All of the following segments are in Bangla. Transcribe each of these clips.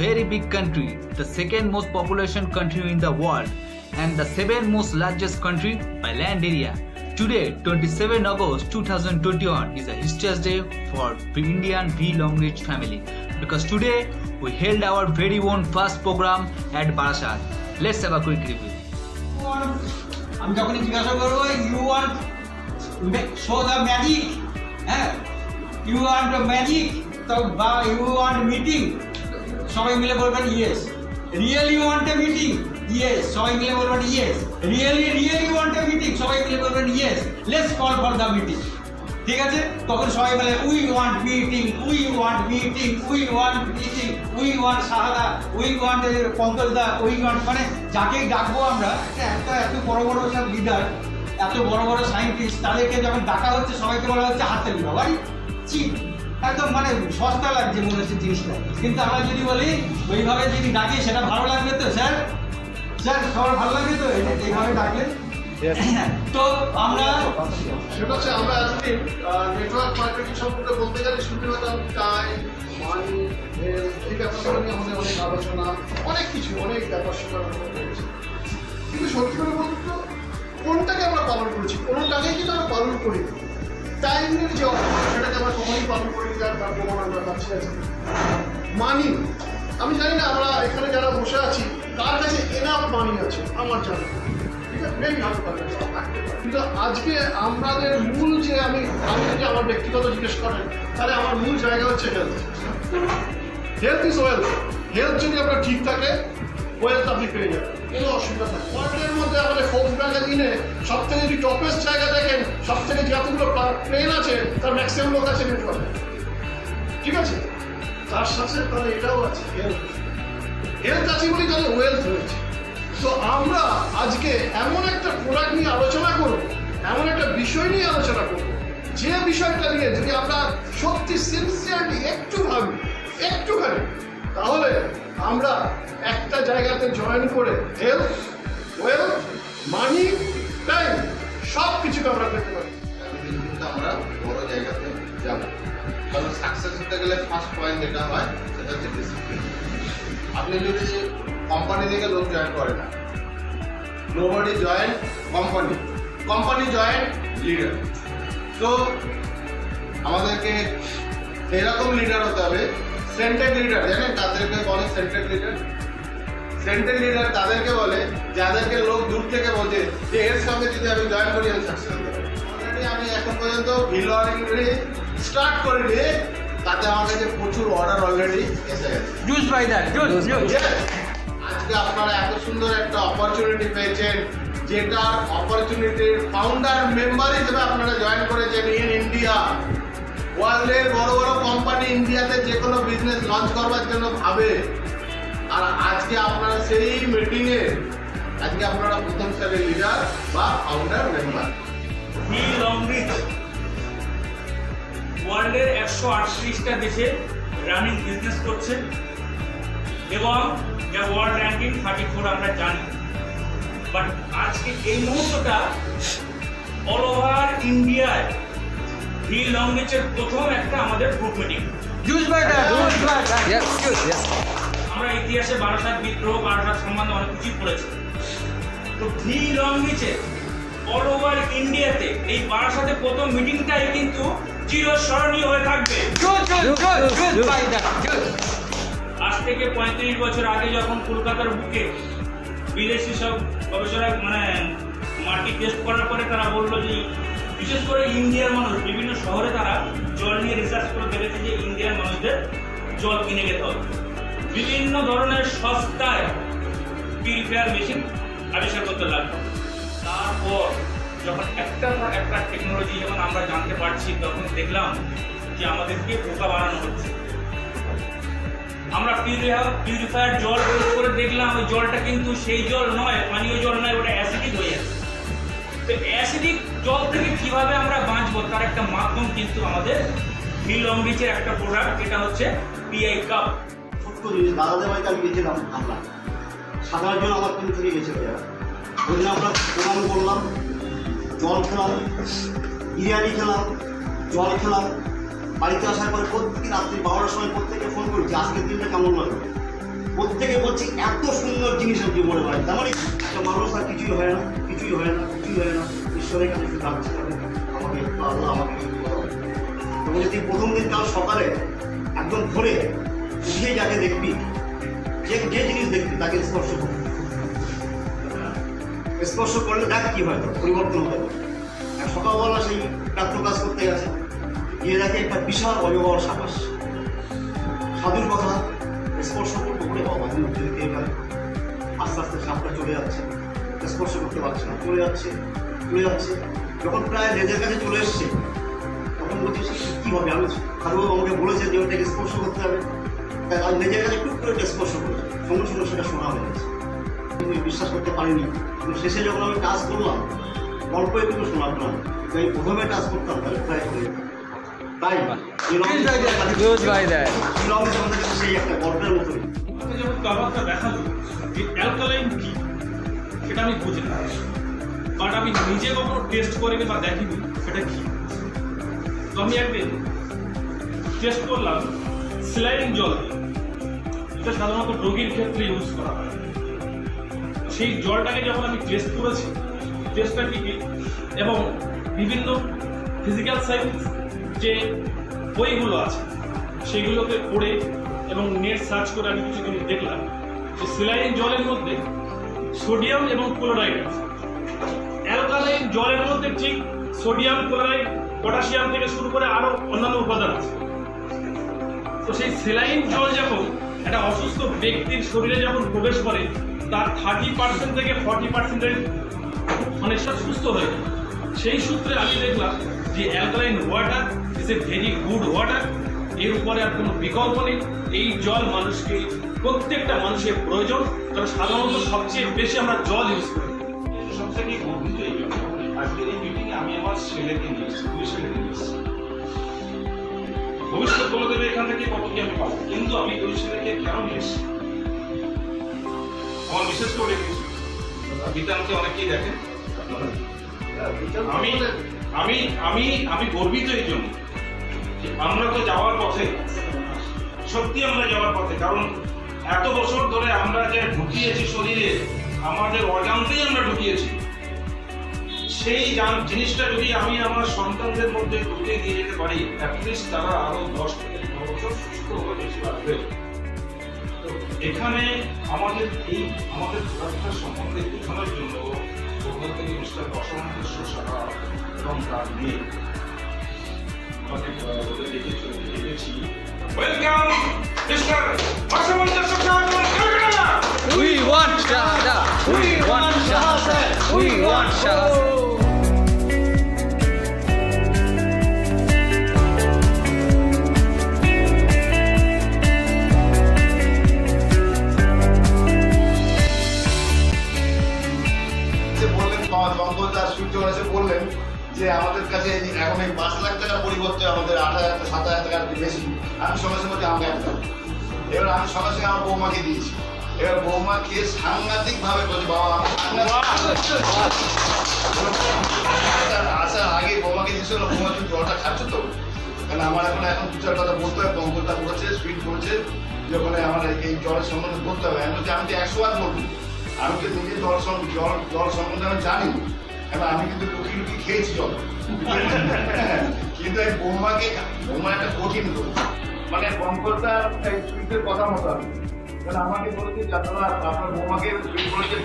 very big country, the second most population country in the world, and the seventh most largest country by land area. Today, 27 August 2021 is a historic day for Indian V Longreach family because today we held our very own first program at Barasat. Let's have a quick review. আমি যখনই জিজ্ঞাসা করবো you want show the magic, হ্যাঁ ইউ ওয়ান্ট দ্য ম্যাজিক, তো বা ইউ ওয়ান্ট মিটিং, সবাই মিলে বলবেন yes. Really want a meeting, yes, সবাই মিলে বলবেন yes. Really want a meeting, সবাই মিলে বলবেন yes. Let's call for the meeting, ঠিক আছে? তখন সবাই বলে we want meeting, we want meeting, we want meeting, we want শাহাদা, উই ওয়ান্ট পঙ্কজদা, উই ওয়ান্ট, মানে যাকেই ডাকবো আমরা এত বড় বড় সব লিডার, এত বড় বড় সায়েন্টিস্ট, তাদেরকে যখন ডাকা হচ্ছে সবাইকে বলা হচ্ছে হাততালি দাও, ভাই চিপ, একদম মানে সস্তা লাগছে মনে হচ্ছে জিনিসটা। কিন্তু আমরা যদি বলি ওইভাবে যদি ডাকি সেটা ভালো লাগবে তো স্যার? স্যার সবার ভালো লাগবে তো এইভাবে ডাকলে? তো আমরা সেটা হচ্ছে আমরা আজকে নেটওয়ার্ক মার্কেটিং সম্পর্কে বলতে গেলে শুনতে পেতাম টাইম, মানি, এই ব্যাপারগুলো নিয়ে আমাদের অনেক আলোচনা, অনেক কিছু, অনেক ব্যাপার স্যাপার আমরা করেছি। কিন্তু সত্যি করে বলতে তো কোনটাকে আমরা পালন করেছি? কোনোটাকেই কিন্তু আমরা পালন করি। টাইমের যে অর্থ সেটাকে আমরা কখনই পালন করি, যার তার প্রমাণ আমরা পাচ্ছি আছি। মানি, আমি জানি না আমরা এখানে যারা বসে আছি কার কাছে এনাফ মানি আছে, আমার জানা কিন্তু আজকে আমাদের মূল যে আমি যদি আমার ব্যক্তিগত জিজ্ঞেস করেন তাহলে আমার মূল জায়গা হচ্ছে health. Health is wealth. Health যদি আপনার ঠিক থাকে ওয়েলথ আপনি পেয়ে যাবেন, কোনো অসুবিধা থাকে। ওয়ার্ল্ডের মধ্যে আমাদের ফোর্বস ম্যাগাজিনে সব থেকে যদি টপেস্ট জায়গা দেখেন, সব থেকে যতগুলো প্লেন আছে তার ম্যাক্সিমাম লোক আছে নেটওয়ার্কে, ঠিক আছে? তার সাথে তাহলে এটাও আছে, হেলথ। হেলথ আছে বলেই তাহলে ওয়েলথ হয়েছে। তো আমরা আজকে এমন একটা প্রোডাক্ট নিয়ে আলোচনা করব, এমন একটা বিষয় নিয়ে আলোচনা করব, যে বিষয়টা নিয়ে যদি আমরা সত্যি সিনসিয়ারলি একটু ভাবি, একটুখানি, তাহলে আমরা একটা জায়গাতে জয়েন করে হেলথ, ওয়েলথ, মানি, টাইম সব কিছুকে আমরা পেতে পারি। কিন্তু আমরা বড় জায়গাতে যাবো, কারণ সাকসেস হতে গেলে ফার্স্ট পয়েন্ট যেটা হয় সেটা হচ্ছে ডিসিপ্লিন। আপনি যদি কোম্পানি থেকে লোক জয়েন করে না, nobody join company, company join leader. তো আমাদেরকে এরকম লিডার হতে হবে, সেন্ট্রাল লিডার। জানেন তাদেরকে বলে সেন্ট্রাল লিডার? সেন্ট্রাল লিডার তাদেরকে বলে যাদেরকে লোক দূর থেকে বলছে যে এর সঙ্গে যদি আমি জয়েন করি আমি সাকসেস হতে পারি। অলরেডি আমি এখন পর্যন্ত ভিলওয়ারিংলি স্টার্ট করিনি, তাতে আমার কাছে প্রচুর অর্ডার অলরেডি এসে গেছে। Juice by that, juice. আজকে আপনারা এত সুন্দর একটা অপরচুনিটি পেয়েছেন, যেটার অপরচুনিটির ফাউন্ডার মেম্বার হিসেবে আপনারা জয়েন করেছেন ইন ইন্ডিয়া। ওয়ার্ল্ডের বড় বড় কোম্পানি ইন্ডিয়াতে যে কোনো বিজনেস লঞ্চ করবার জন্য ভাবে, আর আজকে আপনারা সেই মিটিংয়ে আজকে আপনারা প্রথম সারির লিডার বা ফাউন্ডার মেম্বার। ভি লংরিচ ওয়ার্ল্ডের 138টা দেশে রানিং বিজনেস করছে এবং যা ওয়ার্ল্ড র্যাঙ্কিং 34 আমরা জানি। বাট আজকে এই মুহূর্তটা অল ওভার ইন্ডিয়ায় ভি লংরিচের প্রথম একটা আমাদের group meeting. Juice by that, juice by that. Yes, yes. আমরা ইতিহাসে বারাসাত বিদ্রোহ, বারাসাত সম্বন্ধে অনেক কিছুই পড়েছি। তো ভি লংরিচের অল ওভার ইন্ডিয়াতে এই বারাসাতে প্রথম মিটিংটাই কিন্তু চিরস্মরণীয় হয়ে থাকবে। Juice by that, juice. আজ থেকে 35 বছর আগে যখন কলকাতার বুকে বিদেশি সব গবেষকরা মানে মাটি টেস্ট করার পরে তারা বললো যে বিশেষ করে ইন্ডিয়ার মানুষ, বিভিন্ন শহরে তারা জল নিয়ে রিসার্চ করে দেখেছে যে ইন্ডিয়ার মানুষদের জল কিনে খেতে হবে। বিভিন্ন ধরনের সস্তায় পিউরিফায়ার মেশিন আবিষ্কার করতে লাগলো। তারপর যখন একটার পর একটা টেকনোলজি যখন আমরা জানতে পারছি, তখন দেখলাম যে আমাদেরকে বোকা বানানো হচ্ছে। আমরা পিউরিফায়ার জল ইউজ করে দেখলাম ওই জলটা কিন্তু সেই জল নয়, পানীয় জল নয়, ওটা অ্যাসিডিক হয়ে যাচ্ছে। তো অ্যাসিডিক জল থেকে কিভাবে আমরা বাঁচবো তার একটা মাধ্যম কিন্তু আমাদের ভি লংরিচের একটা প্রোডাক্ট, এটা হচ্ছে পিআই কাপ। ছোট্ট জিনিস, দাদাদের বাড়িতে আমি গেছিলাম, আমরা সাধারণ জন আমার কিন্তু থেকে গেছে, ওই জন্য আমরা প্রণাম করলাম, জল খেলাম, বিরিয়ানি খেলাম, জল খেলাম। বাড়িতে আসার পরে প্রত্যেকে রাত্রি 12টার সময় প্রত্যেকে ফোন করেছি আজকের দিনটা কেমন লাগবে। প্রত্যেকে বলছি এত সুন্দর জিনিস আমি জীবনে হয়, তার মানে একটা মানুষ আর কিছুই হয় না, কিছুই হয় না, কিছুই হয় না, ঈশ্বরের কাছে শুধু ডাকছে আমাকে একটু আল্লাহ আমাকে একটু করো। তবে যদি প্রথম দিন কাল সকালে একদম ভোরে উঠিয়ে যাকে দেখবি, যে জিনিস দেখবি তাকে স্পর্শ করবি, স্পর্শ করলে দেখ কি হয়, পরিবর্তন হতে পারে। আর সকালবেলা সেই ডাক্তার কাজ করতে গেছে, গিয়ে দেখে একটা বিশাল অজগর সাপ আসছে, সাধুর কথা স্পর্শ করতে করে বাবা এখানে আস্তে আস্তে সাপটা চলে যাচ্ছে, স্পর্শ করতে পারছে না, চলে যাচ্ছে চলে যাচ্ছে, যখন প্রায় লেজের কাছে চলে এসছে তখন বলছে কী হবে, আমি সাধু আমাকে বলেছে যে ওটাকে স্পর্শ করতে হবে, তাই আজ লেজের কাছে টুক করে স্পর্শ করেছে, সঙ্গে সঙ্গে সেটা শোনা হয়ে গেছে। আমি বিশ্বাস করতে পারিনি, কিন্তু শেষে যখন আমি টাচ করলাম অল্প একটু শোনার পেলাম, আমি প্রথমে টাচ করতাম তাহলে প্রায় করে যেতাম। তাই সেই একটা গল্পের মতোই আমাকে যখন কারবারটা দেখালো যে অ্যালকালাইন কি সেটা আমি বুঝি না, বাট আমি নিজে কখনো টেস্ট করিনি বা দেখিনি সেটা কি। তো আমি একদিন টেস্ট করলাম স্যালাইন জল, এটা সাধারণত রোগীর ক্ষেত্রে ইউজ করা হয়। সেই জলটাকে যখন আমি টেস্ট করেছি, টেস্টটা কি এবং বিভিন্ন ফিজিক্যাল সায়েন্স যে বইগুলো আছে সেগুলোকে পড়ে এবং নেট সার্চ করে আমি কিছু জিনিস দেখলাম যে স্যালাইন জলের মধ্যে সোডিয়াম এবং ক্লোরাইড আছে। অ্যালকালাইন জলের মধ্যে ঠিক সোডিয়াম, ক্লোরাইড, পটাশিয়াম থেকে শুরু করে আরও অন্যান্য উপাদান আছে। তো সেই স্যালাইন জল যখন একটা অসুস্থ ব্যক্তির শরীরে যখন প্রবেশ করে তার 30% থেকে 40% অনেকটা সুস্থ হয়ে যায়। সেই সূত্রে আমি দেখলাম যে alkaline water is a very good water, এর উপরে আর কোনো বিকল্প নেই। এই জল মানুষকে, প্রত্যেকটা মানুষের প্রয়োজন, কারণ সাধারণত সবচেয়ে বেশি আমরা জল ইউজ করি। সবথেকে গর্বিত এই জন্য আজকের এই মিটিংয়ে আমি আমার ছেলেকে নিয়েছি, 2 ছেলেকে নিয়েছি। ভবিষ্যৎ বলে দেবে এখান থেকে কত কি আমি পাবো, কিন্তু আমি 2 ছেলেকে কেন নিয়েছি, আমার বিশেষ করে রেখেছি। বিতানকে অনেকেই দেখেন, আমি আমি আমি আমি গর্বিত এই জন্য যে আমরা তো যাওয়ার পথে, সত্যি আমরা যাওয়ার পথে, কারণ এত বছর ধরে আমরা যে ঢুকিয়েছি শরীরে, আমাদের অজান্তেই আমরা ঢুকিয়েছি, সেই জিনিসটা যদি আমি আমার সন্তানদের মধ্যে ঢুকে দিয়ে যেতে পারি, অ্যাটলিস্ট তারা আরো 10 থেকে 15 বছর সুস্থ হয়ে বেশি বাড়বে। তো এখানে আমাদের সুরক্ষা সম্বন্ধে বোঝানোর জন্য কোথাও থেকে মিস্টার বসন্ত সারা এবং তার মেয়ে দেখেছি। Welcome mister Basanta Sara. We want Shahada. We want Shahada. We want Shahada. বললেন যে আমাদের কাছে এখন এই 5 লাখ টাকার পরিবর্তে আমাদের 8,000 7,000 টাকার বেশি। আমি সঙ্গে সঙ্গে আমাকে একটা, এবার আমি সঙ্গে সঙ্গে আমার বৌমাকে দিয়েছি। এবার বৌমাকে সাংঘাতিক ভাবে বলছি, বাবা আসার আগে বৌমাকে দিয়েছিল, বৌমা তুমি জলটা খাচ্ছ তো, কারণ আমার এখন 2-4 কথা বলতে হবে, পঙ্কজটা করেছে, স্পিড করেছে, যখন আমার এই জলের সম্বন্ধে বলতে হবে। আমি বলছি আমি তো 100 বার বলবো, আমি তো নিজে জল সম্বন্ধে আমি জানি, এবার আমি কিন্তু লুকিয়ে লুকিয়ে খেয়েছি জল, কিন্তু এই বৌমা একটা কঠিন লোক, মানে পঙ্কজটা এই স্পিডের কথা মতো আমি, কারণ আমাকে বলেছে যে আপনার বৌমাকে স্পিড বলেছে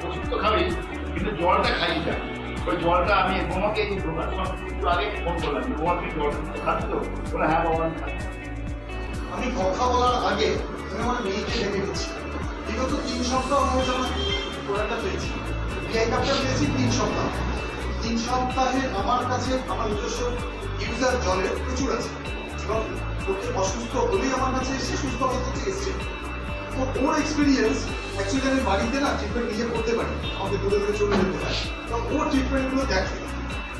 ওষুধ তো খাবেই, কিন্তু জলটা খাই যায়। ওই জলটা আমি বৌমাকে এই একটু আগে ফোন করলাম, বৌমাকে জলটা খাচ্ছি তো, বলে হ্যাঁ বাবা আমি খাচ্ছি। আমি কথা বলার আগে আমি আমার মেয়েকে ডেকে দিচ্ছি। বিগত 3 সপ্তাহ আমি যখন প্রোডাক্টটা পেয়েছি, ভিআই কাপটা পেয়েছি 3 সপ্তাহ। 3 সপ্তাহে আমার কাছে আমার নিজস্ব ইউজার জলের প্রচুর আছে, এবং ওকে অসুস্থ হলেই আমার কাছে এসে সুস্থ হতে এসছে। তো ওর এক্সপিরিয়েন্স অ্যাকচুয়ালি আমি বাড়িতে না ট্রিটমেন্ট নিজে করতে পারি, আমাকে দূরে দূরে চলে যেতে হয়। তো ওর ট্রিটমেন্টগুলো দেখে,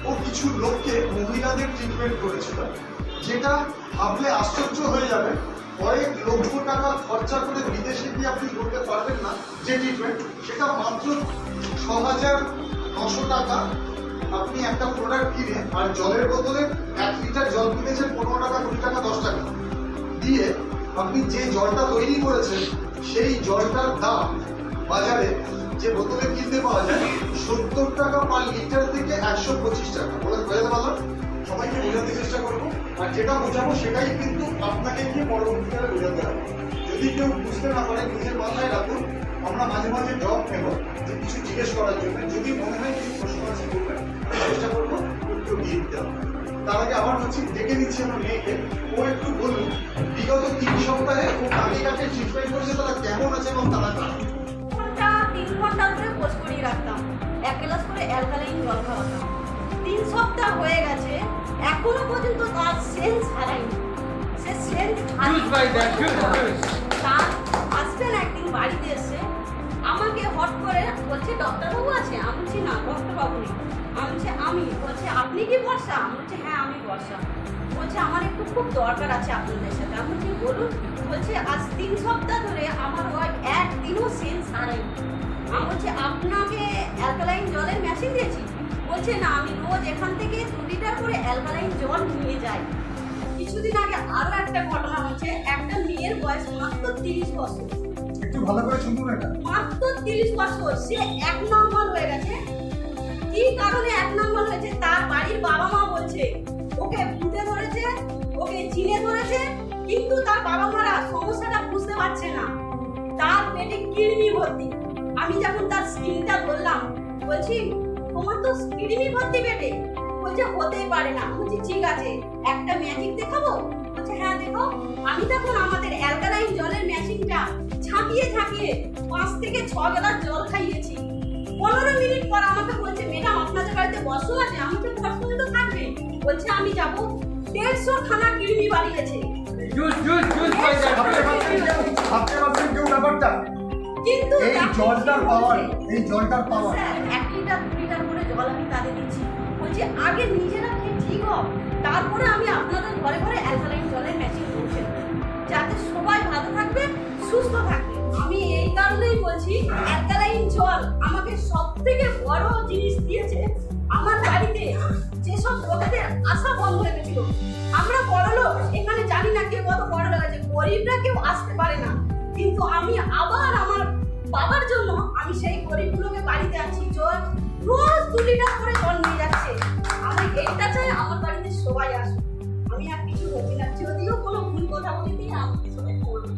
ও কিছু লোককে মহিলাদের ট্রিটমেন্ট করেছিল, যেটা ভাবলে আশ্চর্য হয়ে যাবে। কয়েক লক্ষ টাকা খরচা করে বিদেশে গিয়ে আপনি করতে পারবেন না যে ট্রিটমেন্ট, সেটা মাত্র 6,900 টাকা আপনি একটা প্রোডাক্ট কিনে, আর জলের বোতলে 1 লিটার জল কিনেছেন 15 টাকা, 20 টাকা, 10 টাকা দিয়ে আপনি যে জলটা তৈরি করেছেন সেই জলটার দাম বাজারে যে বোতলে কিনতে পাওয়া যায় 70 টাকা পার লিটার থেকে 125 টাকা। বোঝাতে পারলাম? সবাইকে বোঝাতে চেষ্টা করবো, আর যেটা বোঝাবো সেটাই কিন্তু আপনাকে নিয়ে পরবর্তীকালে বোঝাতে হবে। যদি কেউ বুঝতে না পারে নিজের মাথায় রাখুন, আমরা মাঝে মাঝে জব নেব যে কিছু জিজ্ঞেস করার জন্য। যদি মনে হয় কিছু প্রশ্ন আছে করবেন, চেষ্টা করবো উত্তর দিয়ে দিতে হবে। তার আগে আবার হচ্ছে ডেকে নিচ্ছি আমার মেয়েকে, ও একটু বলুন বিগত 3 সপ্তাহে ও কাকে কাকে ট্রিটমেন্ট করেছে, তারা কেমন আছে এবং তারা কারা। 3 ঘন্টা ধরে পোস্ট করিয়ে রাখতাম, 1 গ্লাস করে অ্যালকালাইন জল খাওয়াতাম। 3 সপ্তাহ হয়ে গেছে, এখনো পর্যন্ত তার সেন্স হারায়নি। সে সেন্স তার হাজবেন্ড একদিন বাড়িতে এসে আমাকে হট করে বলছে ডক্টরবাবু আছে? আমি বলছি না, ডক্টরবাবু নেই। আমি বলছি আমি, বলছে আপনি কি বর্ষা? আমি বলছি হ্যাঁ আমি বর্ষা। বলছে আমার একটু খুব দরকার আছে আপনাদের সাথে। আমি বলছি বলুন। বলছে আজ 3 সপ্তাহ ধরে আমার ওয়াইফ একদিনও সেন্স হারায়নি। আমি বলছি আপনাকে অ্যালকালাইন জলের মেশিন দিয়েছি? বলছে না, আমি রোজ এখান থেকে 2 লিটার করে অ্যালকালাইন জল নিয়ে যাই। কিছুদিন আগে আরো একটা ঘটনা হচ্ছে, একটা মেয়ের বয়স মাত্র 30 বছর, একটু ভালো করে শুনুন এটা। মাত্র 30 বছর, সে 1 নম্বর হয়ে গেছে। কি কারণে 1 নম্বর হয়েছে? তার বাড়ির বাবা মা বলছে ওকে ভূতে ধরেছে, ওকে জিনে ধরেছে, কিন্তু তার বাবা মারা সমস্যাটা বুঝতে পারছে না। তার পেটে কিডনি ভর্তি। আমি যখন তার স্কিনটা ধরলাম, বলছি তোমার তো কিডনি ভর্তি পেটে। বলছে হতেই পারে না। বলছি ঠিক আছে, একটা ম্যাজিক দেখাবো? বলছে হ্যাঁ দেখাও। আমি তখন আমাদের অ্যালকালাইন জলের মেশিনটা ঝাঁকিয়ে ঝাঁকিয়ে 5 থেকে 6 গ্লাস জল খাইয়েছি। 15 মিনিট পর আমাকে বলছে ম্যাডাম আপনাদের বাড়িতে বসো আছে? আমি তো বসলে তো থাকবে। বলছে আমি যাবো। 150 খানা কিডনি বাড়িয়েছে। কিন্তু এই জলটার পাওয়ার, এই জলটার পাওয়ার, স্যার 1 লিটার 2 লিটার করে জল আমি তাদের দিচ্ছি। বলছি আগে নিজেরা খেয়ে ঠিক হোক, তারপরে আমি আপনাদের ঘরে ঘরে অ্যালকালাইন জলের মেশিন পৌঁছে দেবো, যাতে সবাই ভালো থাকবে, সুস্থ থাকবে। আমি এই কারণেই বলছি অ্যালকালাইন জল আমাকে সবথেকে বড় জিনিস দিয়েছে। আমার বাড়িতে যেসব লোকেদের আশা বন্ধ হয়ে গেছিল, আমরা বড়লোক, এখানে জানি না কে কত বড়লোক আছে, গরিবরা কেউ আসতে পারে না, কিন্তু আমি আবার আমার বাবার জন্য আমি সেই গরিবগুলোকে বাড়িতে আনছি। জল রোজ 2 লিটার করে জল নিয়ে যাচ্ছে। আমি এইটা চাই আমার বাড়িতে সবাই আসুক। আমি আর কিছু বলছি না, যদিও কোনো ভুল কথা বলে দিয়ে আমাকে সবাই বলবে।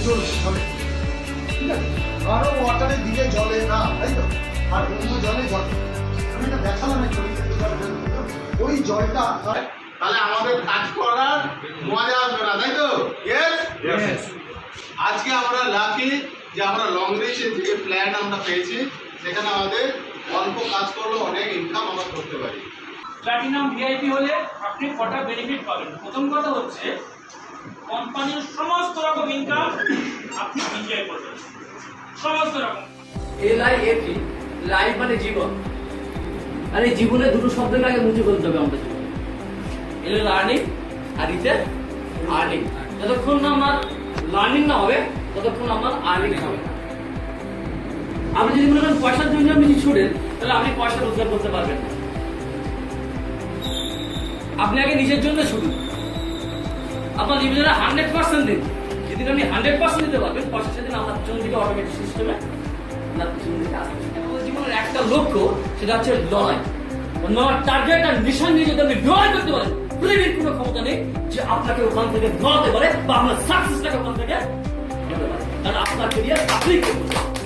জ্বলে, ঠিক আছে? কারো ওয়াটারে দিলে জলে না, তাই তো? আর অন্য জলে জলে। আমি এটা দেখালাম ওই জলটা। তাহলে আমাদের কাজ করার মজা আসবে না, তাই তো? Yes? আজকে আমরা লাকি যে আমরা লং রেঞ্জের থেকে প্ল্যান আমরা পেয়েছি, সেখানে আমাদের অল্প কাজ করলেও অনেক ইনকাম আমরা করতে পারি। প্ল্যাটিনাম ভিআইপি হলে আপনি কটা বেনিফিট পাবেন। প্রথম কথা হচ্ছে কোম্পানির সমস্ত রকম ইনকাম আপনি এনজয় করবেন, সমস্ত রকম। LIFE, লাইফ মানে জীবন। আর এই জীবনে দুটো শব্দকে আগে মুছে ফেলতে হবে আমাদের জীবনে। এল লার্নিং আর ইতে আর্নিং। যতক্ষণ না আমার লার্নিং না হবে ততক্ষণ আমার আর্নিং হবে না। আপনি যদি মনে করেন পয়সার জন্য আপনি ছুটেন, তাহলে আপনি পয়সা রোজগার করতে পারবেন না। আপনি আগে নিজের জন্য ছুটুন, আপনার জীবনে 100% দিন। যেদিন আপনি 100% দিতে পারবেন, পয়সা সেদিন আপনার পিছন থেকে অটোমেটিক সিস্টেমে আপনার পিছন থেকে আসবে। আমাদের জীবনের একটা লক্ষ্য, সেটা হচ্ছে লড়াই। আমার টার্গেট আর মিশন নিয়ে যদি আপনি লড়াই করতে পারেন, পৃথিবীর কোনো ক্ষমতা নেই যে আপনাকে ওখান থেকে ধরাতে পারে বা আপনার সাকসেসটাকে ওখান থেকে ধরতে পারে। কারণ আপনার কেরিয়ার আপনি করতে পারেন।